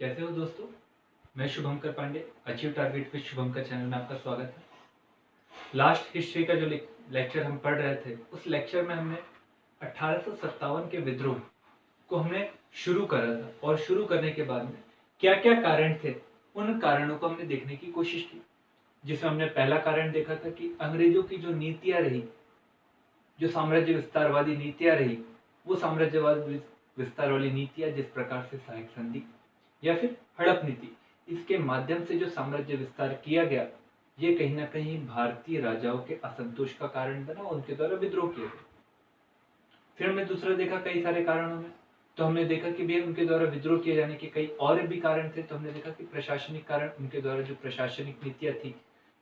कैसे हो दोस्तों। मैं Shubhankar Pandey, achieve target with Shubhankar channel में आपका स्वागत है। लास्ट हिस्ट्री का जो लेक्चर हम पढ़ रहे थे, उस लेक्चर में हमने 1857 के विद्रोह को हमने शुरू करा था और शुरू करने के बाद में क्या क्या कारण थे, उन कारणों को हमने देखने की कोशिश की। जिसमें हमने पहला कारण देखा था कि अंग्रेजों की जो नीतियां रही, जो साम्राज्य विस्तारवादी नीतियां रही, वो साम्राज्यवाद विस्तार वाली नीतियां जिस प्रकार से सहायक संधि या फिर हड़प नीति, इसके माध्यम से जो साम्राज्य विस्तार किया गया, ये कहीं ना कहीं भारतीय राजाओं के असंतोष का कारण बना, उनके द्वारा विद्रोह किया गया। फिर हमने दूसरा देखा कई सारे कारणों में, तो हमने देखा कि भी उनके द्वारा विद्रोह किए जाने के कई और भी कारण थे। तो हमने देखा कि प्रशासनिक कारण, उनके द्वारा जो प्रशासनिक नीतियां थी,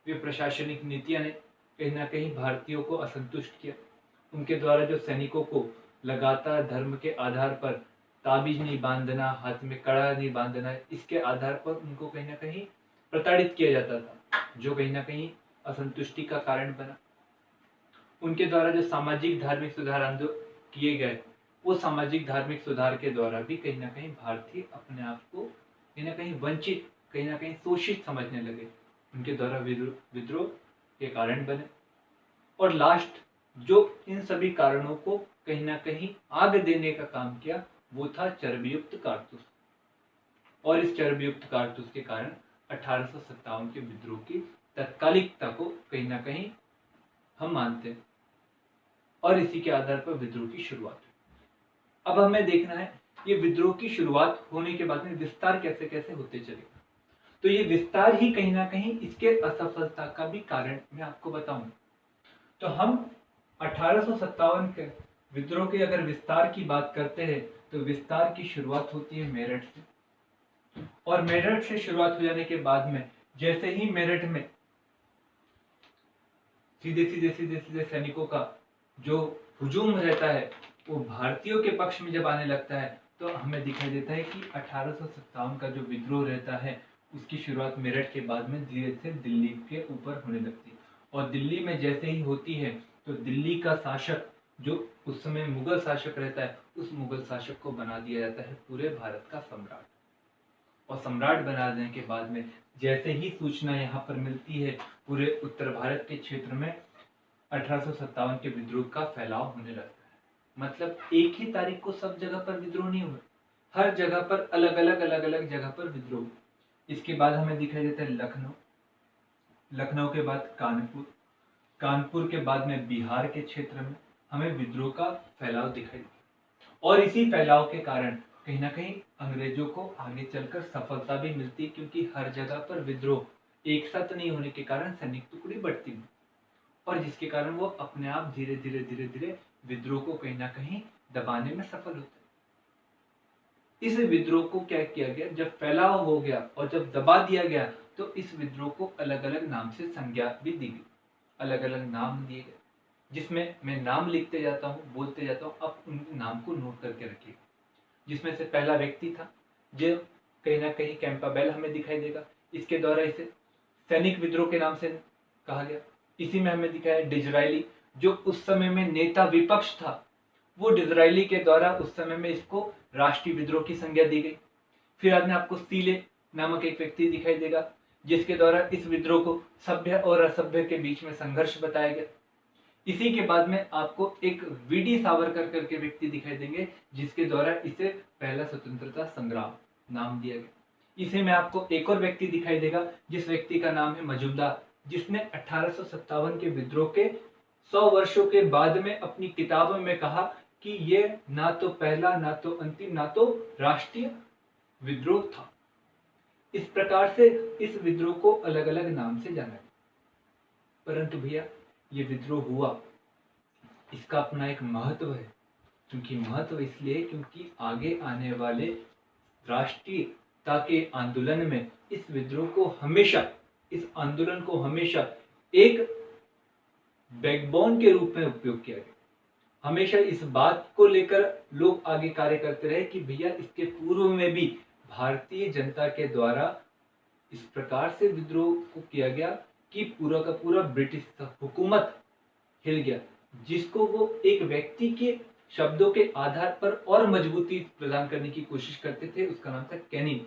वे प्रशासनिक नीतियां ने कहीं ना कहीं भारतीयों को असंतुष्ट किया। उनके द्वारा जो सैनिकों को लगातार धर्म के आधार पर ताबीज नहीं बांधना, हाथ में कड़ा नहीं बांधना, इसके आधार पर उनको कहीं ना कहीं प्रताड़ित किया जाता था, जो कहीं ना कहीं असंतुष्टि का कारण बना। उनके द्वारा जो सामाजिक धार्मिक सुधार आंदोलन किए गए, वो सामाजिक धार्मिक सुधार के द्वारा भी कहीं ना कहीं भारतीय अपने आप को कहीं ना कहीं वंचित, कहीं ना कहीं शोषित समझने लगे। उनके द्वारा विद्रोह के कारण बने। और लास्ट जो इन सभी कारणों को कहीं ना कहीं आग देने का काम किया, वो था चर्बीयुक्त कारतूस। और इस चर्बीयुक्त कारतूस के कारण 1857 के विद्रोह की तत्कालिकता को कहीं ना कहीं हम मानते हैं, और इसी के आधार पर विद्रोह की शुरुआत हुई। अब हमें देखना है ये विद्रोह की शुरुआत होने के बाद में विस्तार कैसे कैसे होते चलेगा। तो ये विस्तार ही कहीं ना कहीं इसके असफलता का भी कारण मैं आपको बताऊंगा। तो हम 1857 के विद्रोह के अगर विस्तार की बात करते हैं, तो विस्तार की शुरुआत होती है मेरठ से। और मेरठ से शुरुआत हो जाने के बाद में जैसे ही मेरठ में सीधे सीधे सीधे सीधे सैनिकों का जो हुजूम रहता है, वो भारतीयों के पक्ष में जब आने लगता है, तो हमें दिखाई देता है कि 1857 का जो विद्रोह रहता है, उसकी शुरुआत मेरठ के बाद में धीरे से दिल्ली के ऊपर होने लगती है। और दिल्ली में जैसे ही होती है, तो दिल्ली का शासक जो उस समय मुगल शासक रहता है, उस मुगल शासक को बना दिया जाता है पूरे भारत का सम्राट। और सम्राट बना देने के बाद में जैसे ही सूचना यहाँ पर मिलती है, पूरे उत्तर भारत के क्षेत्र में 1857 के विद्रोह का फैलाव होने लगता है। मतलब एक ही तारीख को सब जगह पर विद्रोह नहीं हुआ, हर जगह पर अलग अलग जगह पर विद्रोह। इसके बाद हमें दिखाई देता है लखनऊ, लखनऊ के बाद कानपुर, कानपुर के बाद में बिहार के क्षेत्र में हमें विद्रोह का फैलाव दिखाई देता। और इसी फैलाव के कारण कहीं ना कहीं अंग्रेजों को आगे चलकर सफलता भी मिलती, क्योंकि हर जगह पर विद्रोह एक साथ नहीं होने के कारण सैनिक टुकड़ी बढ़ती है, और जिसके कारण वो अपने आप धीरे धीरे धीरे धीरे विद्रोह को कहीं ना कहीं दबाने में सफल होते हैं। इस विद्रोह को क्या किया गया, जब फैलाव हो गया और जब दबा दिया गया, तो इस विद्रोह को अलग अलग नाम से संज्ञा भी दी गई, अलग अलग नाम दिए गए, जिसमें मैं नाम लिखते जाता हूँ, बोलते जाता हूँ, आप उन नाम को नोट करके रखिएगा। जिसमें से पहला व्यक्ति था जो कहीं ना कहीं कैंपाबेल हमें दिखाई देगा, इसके द्वारा इसे सैनिक विद्रोह के नाम से कहा गया। इसी में हमें दिखा है डिजरायली, जो उस समय में नेता विपक्ष था, वो डिजरायली के द्वारा उस समय में इसको राष्ट्रीय विद्रोह की संज्ञा दी गई। फिर बाद में आपको सीले नामक एक व्यक्ति दिखाई देगा, जिसके द्वारा इस विद्रोह को सभ्य और असभ्य के बीच में संघर्ष बताया गया। इसी के बाद में आपको एक वीडी सावरकर करके व्यक्ति दिखाई देंगे, जिसके द्वारा इसे पहला स्वतंत्रता संग्राम नाम दिया गया। इसी में आपको एक और व्यक्ति दिखाई देगा, जिस व्यक्ति का नाम है मजूमदार, जिसने 1857 के विद्रोह के 100 वर्षों के बाद में अपनी किताबों में कहा कि ये ना तो पहला, ना तो अंतिम, ना तो राष्ट्रीय विद्रोह था। इस प्रकार से इस विद्रोह को अलग अलग नाम से जाना गया। परंतु भैया ये विद्रोह हुआ, इसका अपना एक महत्व है। क्योंकि महत्व इसलिए क्योंकि आगे आने वाले राष्ट्रीयता के आंदोलन में इस विद्रोह को हमेशा, इस आंदोलन को हमेशा एक बैकबोन के रूप में उपयोग किया गया। हमेशा इस बात को लेकर लोग आगे कार्य करते रहे कि भैया इसके पूर्व में भी भारतीय जनता के द्वारा इस प्रकार से विद्रोह को किया गया कि पूरा का पूरा ब्रिटिश हुकूमत हिल गया, जिसको वो एक व्यक्ति के शब्दों के आधार पर और मजबूती प्रदान करने की कोशिश करते थे। उसका नाम था कैनिंग,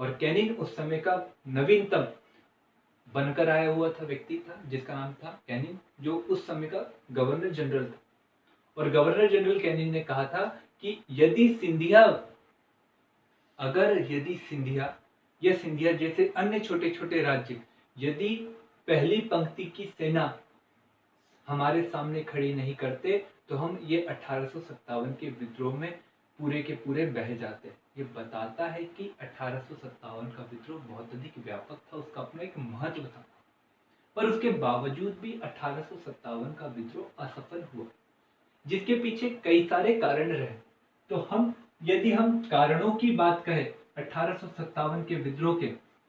और कैनिंग उस समय का नवीनतम बनकर आया हुआ था व्यक्ति था, जिसका नाम था कैनिंग, जो उस समय का गवर्नर जनरल था। और गवर्नर जनरल कैनिंग ने कहा था कि यदि सिंधिया या सिंधिया जैसे अन्य छोटे छोटे राज्य यदि पहली पंक्ति की सेना हमारे सामने खड़ी नहीं करते तो हम ये 1857 के विद्रोह में पूरे के पूरे बह जाते। ये बताता है कि 1857 का विद्रोह बहुत अधिक व्यापक था, उसका अपना एक महत्व था, पर उसके बावजूद भी 1857 का विद्रोह असफल हुआ, जिसके पीछे कई सारे कारण रहे। तो यदि हम कारणों की बात करें 1857 के विद्रोह के,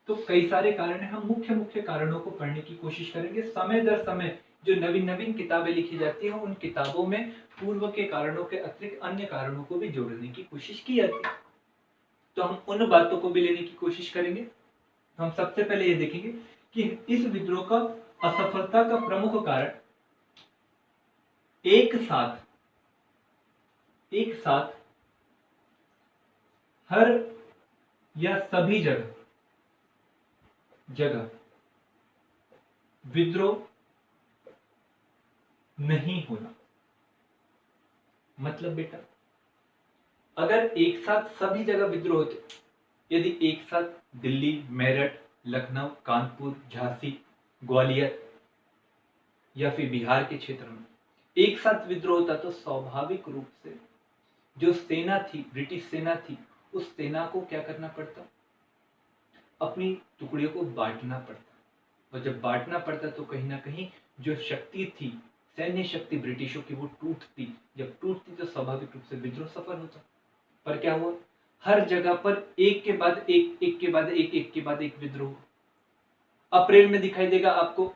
तो कई सारे कारण हैं। हम मुख्य मुख्य कारणों को पढ़ने की कोशिश करेंगे। समय दर समय जो नवीन नवीन किताबें लिखी जाती हैं, उन किताबों में पूर्व के कारणों के अतिरिक्त अन्य कारणों को भी जोड़ने की कोशिश की जाती है, तो हम उन बातों को भी लेने की कोशिश करेंगे। हम सबसे पहले ये देखेंगे कि इस विद्रोह का असफलता का प्रमुख कारण एक साथ हर या सभी जगह विद्रोह नहीं होना। मतलब बेटा, अगर एक साथ सभी जगह विद्रोह होते, यदि एक साथ दिल्ली, मेरठ, लखनऊ, कानपुर, झांसी, ग्वालियर या फिर बिहार के क्षेत्र में एक साथ विद्रोह होता, तो स्वाभाविक रूप से जो सेना थी, ब्रिटिश सेना थी, उस सेना को क्या करना पड़ता, अपनी टुकड़ियों को बांटना पड़ता। और जब बांटना पड़ता तो कहीं ना कहीं जो शक्ति थी, सैन्य शक्ति ब्रिटिशों की, वो टूटती। जब टूटती तो स्वाभाविक रूप से विद्रोह सफल होता। पर क्या हुआ, हर जगह पर एक के बाद एक विद्रोह। अप्रैल में दिखाई देगा आपको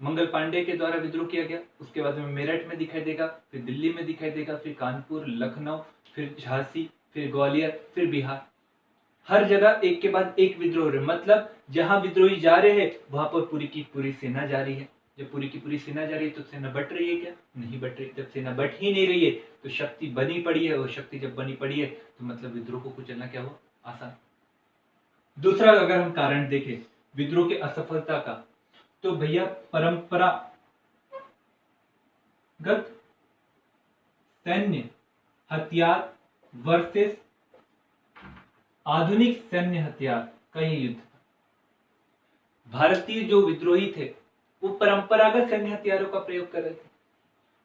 मंगल पांडे के द्वारा विद्रोह किया गया, उसके बाद में मेरठ में दिखाई देगा, फिर दिल्ली में दिखाई देगा, फिर कानपुर, लखनऊ, फिर झांसी, फिर ग्वालियर, फिर बिहार। हर जगह एक के बाद एक विद्रोह हो रहे, मतलब जहां विद्रोही जा रहे हैं वहां पर पूरी की पूरी सेना जा रही है। जब पूरी की पूरी सेना जा रही है तो सेना बट रही है क्या? नहीं बट रही। जब सेना बट ही नहीं रही है तो शक्ति बनी पड़ी है, और शक्ति जब बनी पड़ी है तो मतलब विद्रोह को कुचलना क्या हुआ? आसान। दूसरा अगर हम कारण देखें विद्रोह की असफलता का, तो भैया परंपरागत सैन्य हथियार वर्सेस आधुनिक सैन्य हथियार का ये युद्ध था। भारतीय जो विद्रोही थे वो परंपरागत सैन्य हथियारों का प्रयोग कर रहे थे।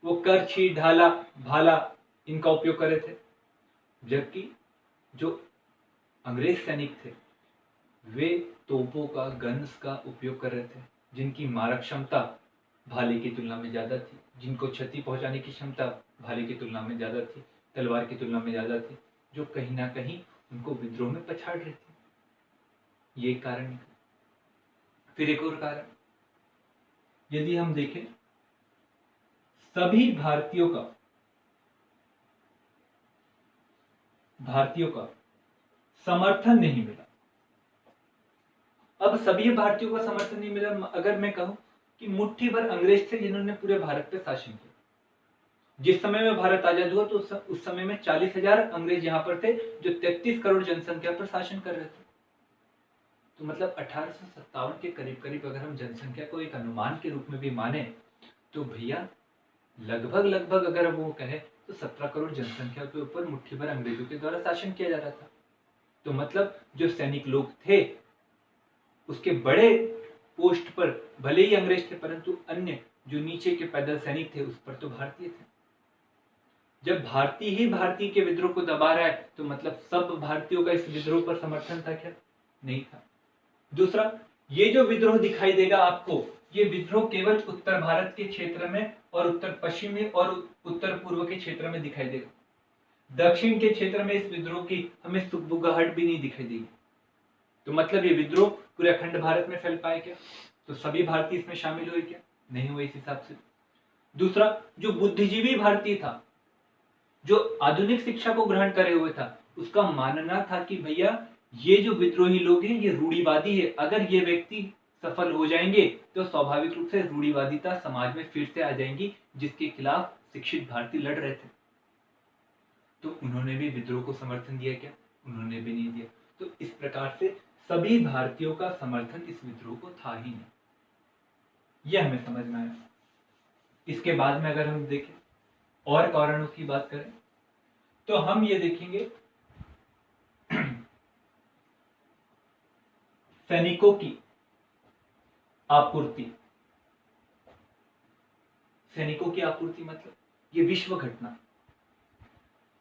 वो करछी, ढाला, भाला इनका उपयोग कर रहे थे, जबकि जो अंग्रेज सैनिक थे वे तोपों का, गन्स का उपयोग कर रहे थे, जिनकी मारक क्षमता भाले की तुलना में ज्यादा थी, जिनको क्षति पहुंचाने की क्षमता भाले की तुलना में ज्यादा थी, तलवार की तुलना में ज्यादा थी, जो कहीं ना कहीं उनको विद्रोह में पछाड़ रही थी। ये कारण है। फिर एक और कारण, यदि हम देखें सभी भारतीयों का समर्थन नहीं मिला। अब सभी भारतीयों का समर्थन नहीं मिला, अगर मैं कहूं कि मुट्ठी भर अंग्रेज थे जिन्होंने पूरे भारत पे शासन किया। जिस समय में भारत आजाद हुआ तो उस समय में 40,000 अंग्रेज यहाँ पर थे, जो 33 करोड़ जनसंख्या पर शासन कर रहे थे। तो मतलब 1857 के करीब करीब अगर हम जनसंख्या को एक अनुमान के रूप में भी माने तो भैया लगभग अगर वो कहे तो 17 करोड़ जनसंख्या के ऊपर मुट्ठी भर अंग्रेजों के द्वारा शासन किया जा रहा था। तो मतलब जो सैनिक लोग थे उसके बड़े पोस्ट पर भले ही अंग्रेज थे, परंतु अन्य जो नीचे के पैदल सैनिक थे उस पर तो भारतीय थे। जब भारतीय ही भारतीय के विद्रोह को दबा रहा है तो मतलब सब भारतीयों का इस विद्रोह पर समर्थन था क्या? नहीं था। दूसरा, ये जो विद्रोह दिखाई देगा आपको, ये विद्रोह केवल उत्तर भारत के क्षेत्र में और उत्तर पश्चिम में और उत्तर पूर्व के क्षेत्र में दिखाई देगा। दक्षिण के क्षेत्र में इस विद्रोह की हमें सुगबुगाहट भी नहीं दिखाई देगी। तो मतलब ये विद्रोह पूरे अखंड भारत में फैल पाए क्या? तो सभी भारतीय इसमें शामिल हुए क्या? नहीं हुए इस हिसाब से। दूसरा, जो बुद्धिजीवी भारतीय था, जो आधुनिक शिक्षा को ग्रहण करे हुए था, उसका मानना था कि भैया ये जो विद्रोही लोग हैं ये रूढ़िवादी है, अगर ये व्यक्ति सफल हो जाएंगे तो स्वाभाविक रूप से रूढ़िवादिता समाज में फिर से आ जाएंगी, जिसके खिलाफ शिक्षित भारतीय लड़ रहे थे। तो उन्होंने भी विद्रोह को समर्थन दिया क्या? उन्होंने भी नहीं दिया। तो इस प्रकार से सभी भारतीयों का समर्थन इस विद्रोह को था ही नहीं। यह हमें समझना है। इसके बाद में अगर हम देखें और कारणों की बात करें तो हम ये देखेंगे सैनिकों की आपूर्ति। सैनिकों की आपूर्ति मतलब ये विश्व घटना।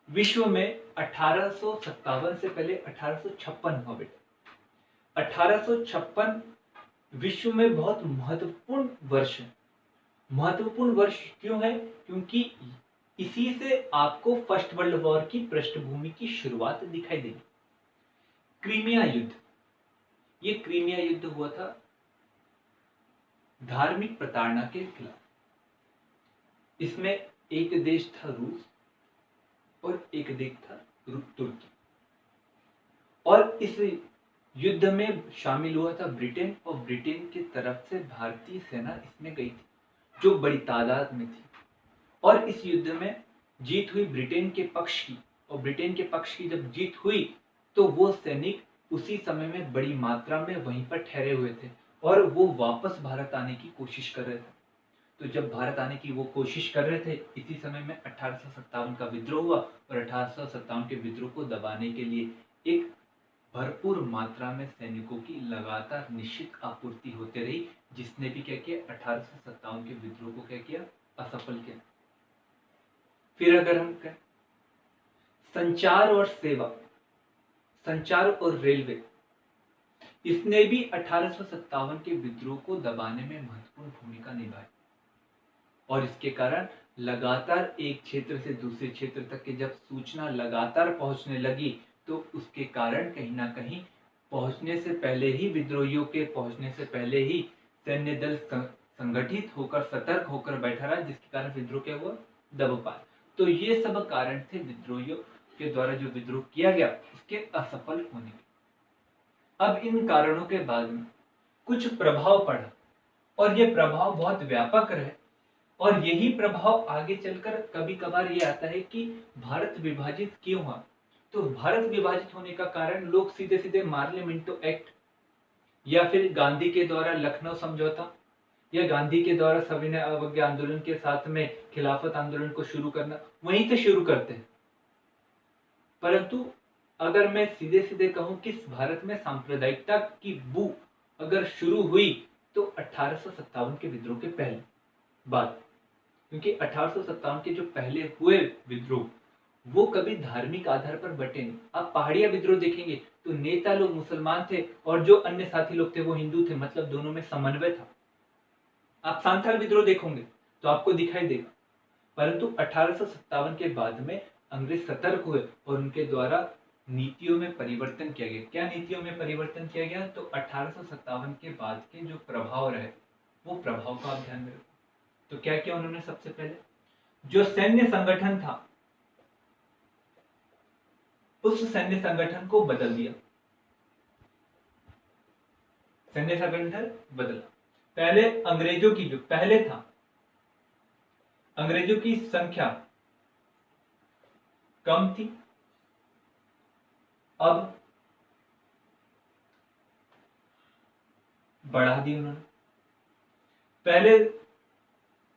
विश्व में 1857 से पहले 1856 हुआ बेटा। 1856 विश्व में बहुत महत्वपूर्ण वर्ष है। महत्वपूर्ण वर्ष क्यों है? क्योंकि इसी से आपको फर्स्ट वर्ल्ड वॉर की पृष्ठभूमि की शुरुआत दिखाई देगी। क्रीमिया युद्ध, ये क्रीमिया युद्ध हुआ था धार्मिक प्रताड़ना के खिलाफ। इसमें एक देश था रूस और एक देश था तुर्की, और इस युद्ध में शामिल हुआ था ब्रिटेन, और ब्रिटेन की तरफ से भारतीय सेना इसमें गई थी जो बड़ी तादाद में थी। और इस युद्ध में जीत हुई ब्रिटेन के पक्ष की, और ब्रिटेन के पक्ष की जब जीत हुई तो वो सैनिक उसी समय में बड़ी मात्रा में वहीं पर ठहरे हुए थे और वो वापस भारत आने की कोशिश कर रहे थे। तो जब भारत आने की वो कोशिश कर रहे थे, इसी समय में 1857 का विद्रोह हुआ, और 1857 के विद्रोह को दबाने के लिए एक भरपूर मात्रा में सैनिकों की लगातार निश्चित आपूर्ति होते रही, जिसने भी क्या किया, 1857 के विद्रोह को क्या किया, असफल किया। फिर अगर हम कहें संचार और सेवा, संचार और रेलवे, इसने भी 1857 के विद्रोह को दबाने में महत्वपूर्ण भूमिका निभाई। और इसके कारण लगातार एक क्षेत्र से दूसरे क्षेत्र तक की जब सूचना लगातार पहुंचने लगी, तो उसके कारण कहीं ना कहीं पहुंचने से पहले ही, विद्रोहियों के पहुंचने से पहले ही सैन्य दल संगठित होकर, सतर्क होकर बैठा रहा, जिसके कारण विद्रोह क्या हुआ, दब पाया। तो ये सब कारण थे विद्रोहियों के द्वारा जो विद्रोह किया गया उसके असफल होने के। अब इन कारणों के बाद में कुछ प्रभाव पड़ा, और ये प्रभाव बहुत व्यापक रहे, और यही प्रभाव आगे चलकर कभी कभार ये आता है कि भारत विभाजित क्यों हुआ। तो भारत विभाजित होने का कारण लोग सीधे सीधे मार्लियामेंटो एक्ट, या फिर गांधी के द्वारा लखनऊ समझौता, या गांधी के द्वारा सविनय अवज्ञा आंदोलन के साथ में खिलाफत आंदोलन को शुरू करना, वहीं से शुरू करते हैं। परंतु अगर मैं सीधे सीधे कहूं कि भारत में सांप्रदायिकता की बू अगर शुरू हुई तो 1857 के विद्रोह के पहले बाद, क्योंकि 1857 के जो पहले हुए विद्रोह वो कभी धार्मिक आधार पर बटे नहीं। आप पहाड़िया विद्रोह देखेंगे तो नेता लोग मुसलमान थे और जो अन्य साथी लोग थे वो हिंदू थे, मतलब दोनों में समन्वय था। आप सांथाल विद्रोह देखोगे तो आपको दिखाई देगा। परंतु 1857 के बाद में अंग्रेज सतर्क हुए और उनके द्वारा नीतियों में परिवर्तन किया गया। क्या नीतियों में परिवर्तन किया गया? तो 1857 के बाद के जो प्रभाव रहे वो प्रभाव का आप ध्यान में रखो। तो क्या किया उन्होंने? सबसे पहले जो सैन्य संगठन था उस सैन्य संगठन को बदल दिया। सैन्य संगठन बदला। पहले अंग्रेजों की जो पहले था, अंग्रेजों की संख्या कम थी, अब बढ़ा दी उन्होंने। पहले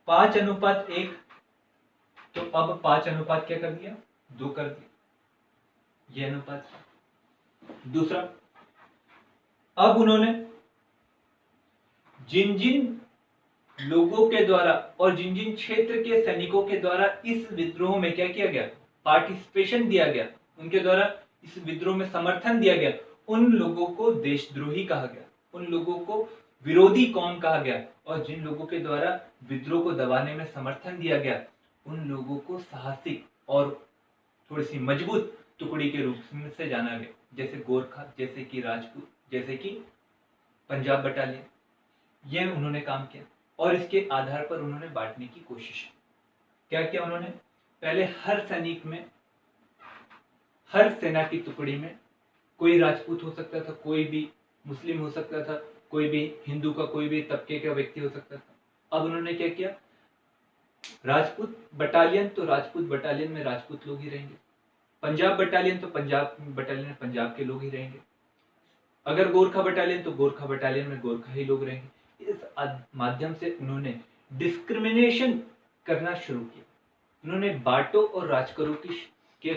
5:1 तो अब 5:2 क्या कर दिया? 2 कर दिया, ये अनुपात। दूसरा, अब उन्होंने जिन जिन लोगों के द्वारा और जिन जिन क्षेत्र के सैनिकों के द्वारा इस विद्रोह में क्या किया गया, पार्टिसिपेशन दिया गया, उनके द्वारा इस विद्रोह में समर्थन दिया गया, उन लोगों को देशद्रोही कहा गया, उन लोगों को विरोधी कौम कहा गया, और जिन लोगों के द्वारा विद्रोह को दबाने में समर्थन दिया गया उन लोगों को साहसिक और थोड़ी सी मजबूत टुकड़ी के रूप में से जाना गया, जैसे गोरखा, जैसे कि राजपूत, जैसे कि पंजाब बटालियन। ये उन्होंने काम किया और इसके आधार पर उन्होंने बांटने की कोशिश की। क्या किया उन्होंने? पहले हर सैनिक में, हर सेना की टुकड़ी में कोई राजपूत हो सकता था, कोई भी मुस्लिम हो सकता था, कोई भी हिंदू का कोई भी तबके का व्यक्ति हो सकता था। अब उन्होंने क्या किया? राजपूत बटालियन, तो राजपूत बटालियन में राजपूत लोग ही रहेंगे, पंजाब बटालियन तो पंजाब बटालियन में पंजाब के लोग ही रहेंगे। अगर गोरखा बटालियन तो गोरखा बटालियन में गोरखा ही लोग रहेंगे। इस माध्यम से उन्होंने डिस्क्रिमिनेशन करना शुरू किया। उन्होंने बाटो और राजकरों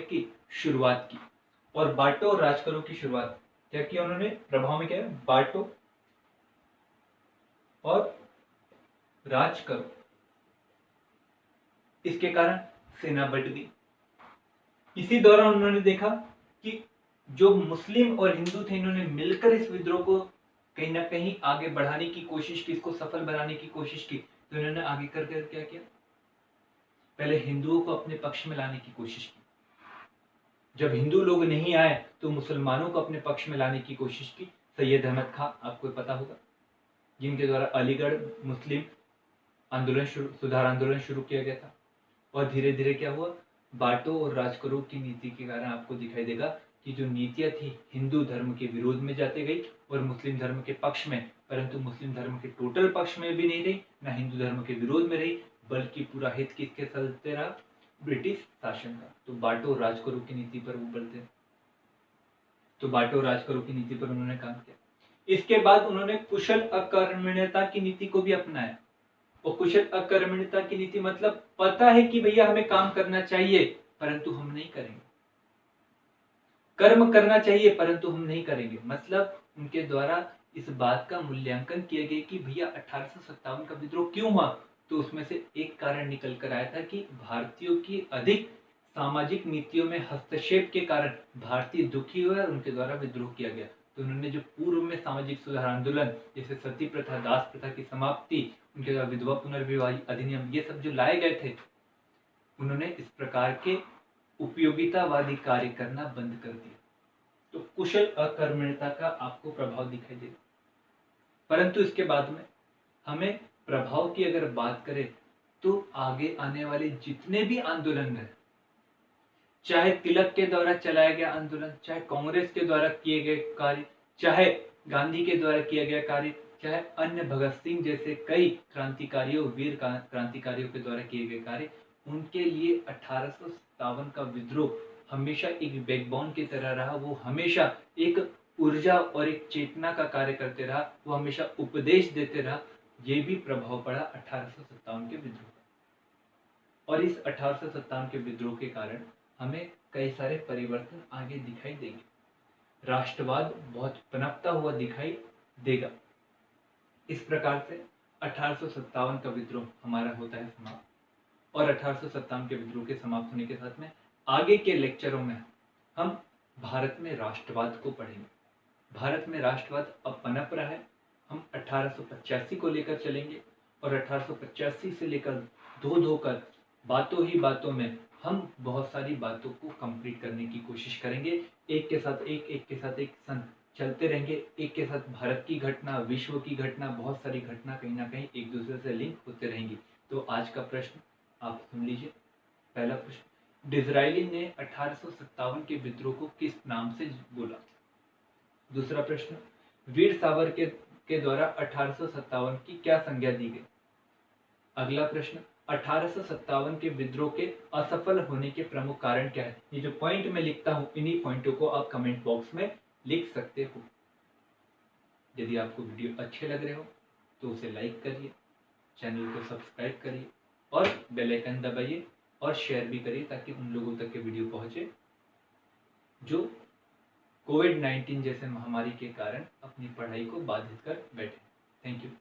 की शुरुआत की। और बाटो और राजकरों की शुरुआत क्या किया उन्होंने? प्रभाव में क्या है? बाटो और राजकरों, इसके कारण सेना बढ़ गई। इसी दौरान उन्होंने देखा कि जो मुस्लिम और हिंदू थे, इन्होंने मिलकर इस विद्रोह को कहीं ना कहीं आगे बढ़ाने की कोशिश की, इसको सफल बनाने की कोशिश की। तो इन्होंने आगे कर क्या किया? पहले हिंदुओं को अपने पक्ष में लाने की कोशिश की। जब हिंदू लोग नहीं आए तो मुसलमानों को अपने पक्ष में लाने की कोशिश की। सैयद अहमद खां, आपको पता होगा, जिनके द्वारा अलीगढ़ मुस्लिम आंदोलन सुधार आंदोलन शुरू किया गया था। और धीरे धीरे क्या हुआ? बाटो और राजकरों की नीति के कारण आपको दिखाई देगा कि जो नीतियां थी हिंदू धर्म के विरोध में जाते गई और मुस्लिम धर्म के पक्ष में, परंतु मुस्लिम धर्म के टोटल पक्ष में भी नहीं रही, ना हिंदू धर्म के विरोध में रही, बल्कि पूरा हित किसके चलते रहा? ब्रिटिश शासन का। तो बाटो और राजकरों की नीति पर वो बढ़ते, तो बाटो और राजकरों की नीति पर उन्होंने काम किया। इसके बाद उन्होंने कुशल अकर्मण्यता की नीति को भी अपनाया। और कुशल अकर्मण्यता की नीति मतलब पता है कि भैया हमें काम करना चाहिए परंतु हम नहीं करेंगे, कर्म करना चाहिए परंतु हम नहीं करेंगे। मतलब उनके द्वारा इस बात का मूल्यांकन किया गया कि भैया 1857 का विद्रोह क्यों हुआ? तो उसमें से एक कारण निकल कर आया था कि भारतीयों की अधिक सामाजिक नीतियों में हस्तक्षेप के कारण भारतीय दुखी हुए और उनके द्वारा विद्रोह किया गया। तो उन्होंने जो पूर्व में सामाजिक सुधार आंदोलन जैसे सती प्रथा, दास प्रथा की समाप्ति, उनके द्वारा विधवा पुनर्विवाह अधिनियम, ये सब जो लाए गए थे, उन्होंने इस प्रकार के उपयोगितावादी कार्य करना बंद कर दिया। तो कुशल अकर्मण्यता का आपको प्रभाव दिखाई देगा। परंतु इसके बाद में हमें प्रभाव की अगर बात करें तो आगे आने वाले जितने भी आंदोलन हैं, चाहे तिलक के द्वारा चलाया गया आंदोलन, चाहे कांग्रेस के द्वारा किए गए कार्य, चाहे गांधी के द्वारा किया गया कार्य, चाहे अन्य भगत सिंह जैसे कई क्रांतिकारियों, वीर क्रांतिकारियों के द्वारा किए गए कार्य, उनके लिए 1857 का विद्रोह हमेशा एक बैकबोन की तरह रहा। वो हमेशा एक ऊर्जा और एक चेतना का कार्य करते रहा, वो हमेशा उपदेश देते रहा। ये भी प्रभाव पड़ा 1857 के विद्रोह का। और इस 1857 के विद्रोह के कारण हमें कई सारे परिवर्तन आगे दिखाई देंगे। राष्ट्रवाद बहुत पनपता हुआ दिखाई देगा। इस प्रकार से 1857 का विद्रोह हमारा होता है समाप्त। और 1857 के विद्रोह के समाप्त होने के साथ में आगे के लेक्चरों में हम भारत में राष्ट्रवाद को पढ़ेंगे। भारत में राष्ट्रवाद अब पनप रहा है। हम 1885 को लेकर चलेंगे और 1885 से लेकर धो कर बातों ही बातों में हम बहुत सारी बातों को कंप्लीट करने की कोशिश करेंगे। एक के साथ एक सन चलते रहेंगे। एक के साथ भारत की घटना, विश्व की घटना, बहुत सारी घटना कहीं ना कहीं एक दूसरे से लिंक होते रहेंगी। तो आज का प्रश्न आप सुन लीजिए। पहला प्रश्न, डिज़रायली ने 1857 के विद्रोह को किस नाम से बोला? दूसरा प्रश्न, वीर सावरकर के द्वारा 1857 की क्या संज्ञा दी गई? अगला प्रश्न, 1857 के विद्रोह के असफल होने के प्रमुख कारण क्या है? ये जो पॉइंट मैं लिखता हूं, इन्हीं पॉइंटों को आप कमेंट बॉक्स में लिख सकते हो। यदि आपको वीडियो अच्छे लग रहे हो तो उसे लाइक करिए, चैनल को सब्सक्राइब करिए और बेल आइकन दबाइए और शेयर भी करिए ताकि उन लोगों तक के वीडियो पहुंचे जो कोविड-19 जैसे महामारी के कारण अपनी पढ़ाई को बाधित कर बैठे। Thank you.